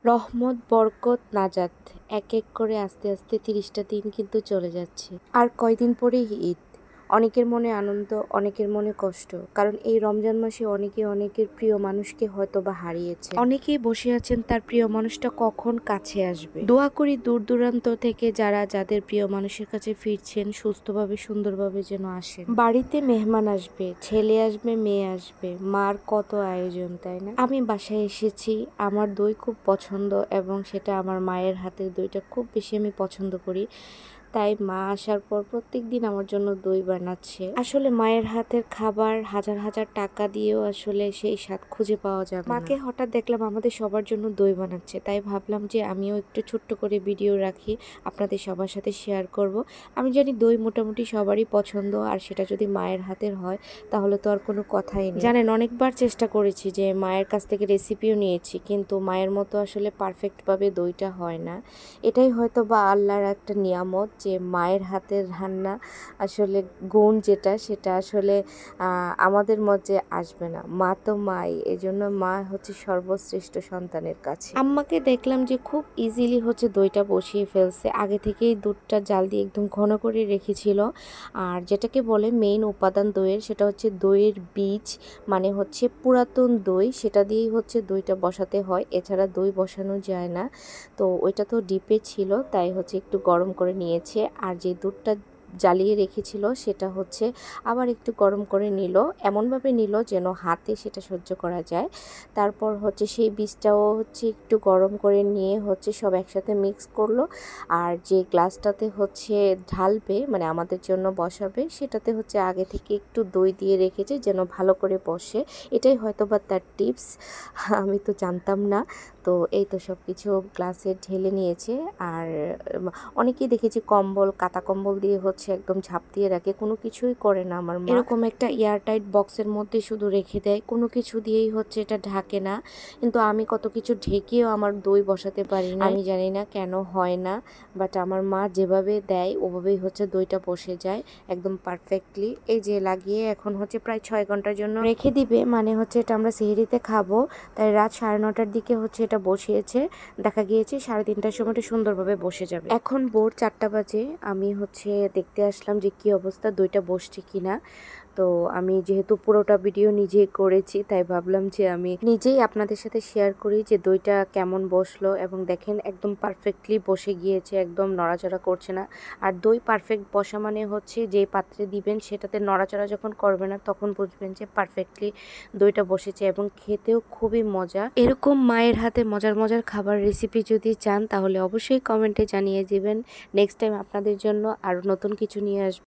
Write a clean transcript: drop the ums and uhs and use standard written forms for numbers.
রহমত, বরকত, নাজাত এক এক করে আস্তে আস্তে 30টা দিন কিন্তু চলে যাচ্ছে। আর কয়দিন পরেই ঈদ। অনেকের মনে আনন্দ, অনেকের মনে কষ্ট, কারণ এই রমজান মাসে অনেকে অনেকের প্রিয় মানুষকে হয়তো বা হারিয়েছে। অনেকেই বসে আছেন তার প্রিয় মানুষটা কখন কাছে আসবে। দোয়া করি দূর দূরান্ত থেকে যারা যাদের প্রিয় মানুষের কাছে ফিরছেন সুস্থভাবে সুন্দরভাবে যেন আসেন। বাড়িতে মেহমান আসবে, ছেলে আসবে, মেয়ে আসবে, মার কত আয়োজন, তাই না? আমি বাসায় এসেছি, আমার দই খুব পছন্দ এবং সেটা আমার মায়ের হাতের দইটা খুব বেশি আমি পছন্দ করি। তাই মা আসার পর প্রত্যেক দিন আমার জন্য দই বানাচ্ছে। আসলে মায়ের হাতের খাবার হাজার হাজার টাকা দিয়েও আসলে সেই স্বাদ খুঁজে পাওয়া যাবে না। মাকে হঠাৎ দেখলাম আমাদের সবার জন্য দই বানাচ্ছে, তাই ভাবলাম যে আমিও একটু ছোট্ট করে ভিডিও রাখি, আপনাদের সবার সাথে শেয়ার করব। আমি জানি দই মোটামুটি সবারই পছন্দ, আর সেটা যদি মায়ের হাতের হয় তাহলে তো আর কোনো কথাই নেই। জানেন, অনেকবার চেষ্টা করেছি যে মায়ের কাছ থেকে রেসিপিও নিয়েছি, কিন্তু মায়ের মতো আসলে পারফেক্টভাবে দইটা হয় না। এটাই হয়তো বা আল্লাহর একটা নিয়ামত যে মায়ের হাতের রান্না আসলে গুণ যেটা সেটা আসলে আমাদের মধ্যে আসবে না। মা তো মাই, এজন্য মা হচ্ছে সর্বশ্রেষ্ঠ সন্তানের কাছে। আম্মাকে দেখলাম যে খুব ইজিলি হচ্ছে দইটা বসিয়ে ফেলছে, আগে থেকেই দুধটা জাল দিয়ে একদম ঘন করে রেখেছিল। আর যেটাকে বলে মেইন উপাদান দইয়ের, সেটা হচ্ছে দইয়ের বীজ, মানে হচ্ছে পুরাতন দই, সেটা দিয়েই হচ্ছে দইটা বসাতে হয়, এছাড়া দই বসানো যায় না। তো ওইটা তো ডিপে ছিল, তাই হচ্ছে একটু গরম করে নিয়েছে। আর যে দুধটা জ্বালিয়ে রেখেছিল সেটা হচ্ছে আবার একটু গরম করে নিল, এমনভাবে নিল যেন হাতে সেটা সহ্য করা যায়। তারপর হচ্ছে সেই বীজটাও হচ্ছে একটু গরম করে নিয়ে হচ্ছে সব একসাথে মিক্স করলো। আর যে গ্লাসটাতে হচ্ছে ঢালবে, মানে আমাদের জন্য বসাবে, সেটাতে হচ্ছে আগে থেকে একটু দই দিয়ে রেখেছে যেন ভালো করে বসে। এটাই হয়তো বা তার টিপস, আমি তো জানতাম না। তো এই তো সব কিছু গ্লাসে ঢেলে নিয়েছে। আর অনেকেই দেখেছি কম্বল, কাঁথা কম্বল দিয়ে হচ্ছে একদম ঝাঁপ দিয়ে রাখে, কোনো কিছুই করে না আমার মা। এরকম একটা এয়ারটাইট বক্সের মধ্যে শুধু রেখে দেয়, কোনো কিছু দিয়েই হচ্ছে এটা ঢাকে না। কিন্তু আমি কত কিছু ঢেকেও আমার দই বসাতে পারি না, আমি জানি না কেন হয় না। বাট আমার মা যেভাবে দেয় ওভাবেই হচ্ছে দইটা বসে যায় একদম পারফেক্টলি। এই যে লাগিয়ে এখন হচ্ছে প্রায় 6 ঘন্টার জন্য রেখে দিবে, মানে হচ্ছে এটা আমরা সেহরিতে খাবো। তাই রাত 9:30টার দিকে হচ্ছে এটা বসিয়েছে, দেখা গিয়েছে 3:30টার সময় সুন্দরভাবে বসে যাবে। এখন ভোর 4টা বাজে, আমি হচ্ছে দেখতে আসলাম যে কি অবস্থা, দইটা বসছে কিনা। তো আমি যেহেতু পুরোটা ভিডিও নিজেই করেছি, তাই ভাবলাম যে আমি নিজেই আপনাদের সাথে শেয়ার করি যে দইটা কেমন বসলো। এবং দেখেন একদম পারফেক্টলি বসে গিয়েছে, একদম নড়াচড়া করছে না। আর দই পারফেক্ট বসা মানে হচ্ছে যে পাত্রে দিবেন সেটাতে নড়াচড়া যখন করবে না তখন বুঝবেন যে পারফেক্টলি দইটা বসেছে, এবং খেতেও খুবই মজা। এরকম মায়ের হাতে মজার মজার খাবার রেসিপি যদি চান তাহলে অবশ্যই কমেন্টে জানিয়ে দিবেন। নেক্সট টাইম আপনাদের জন্য আরও নতুন কিছু নিয়ে আসবো।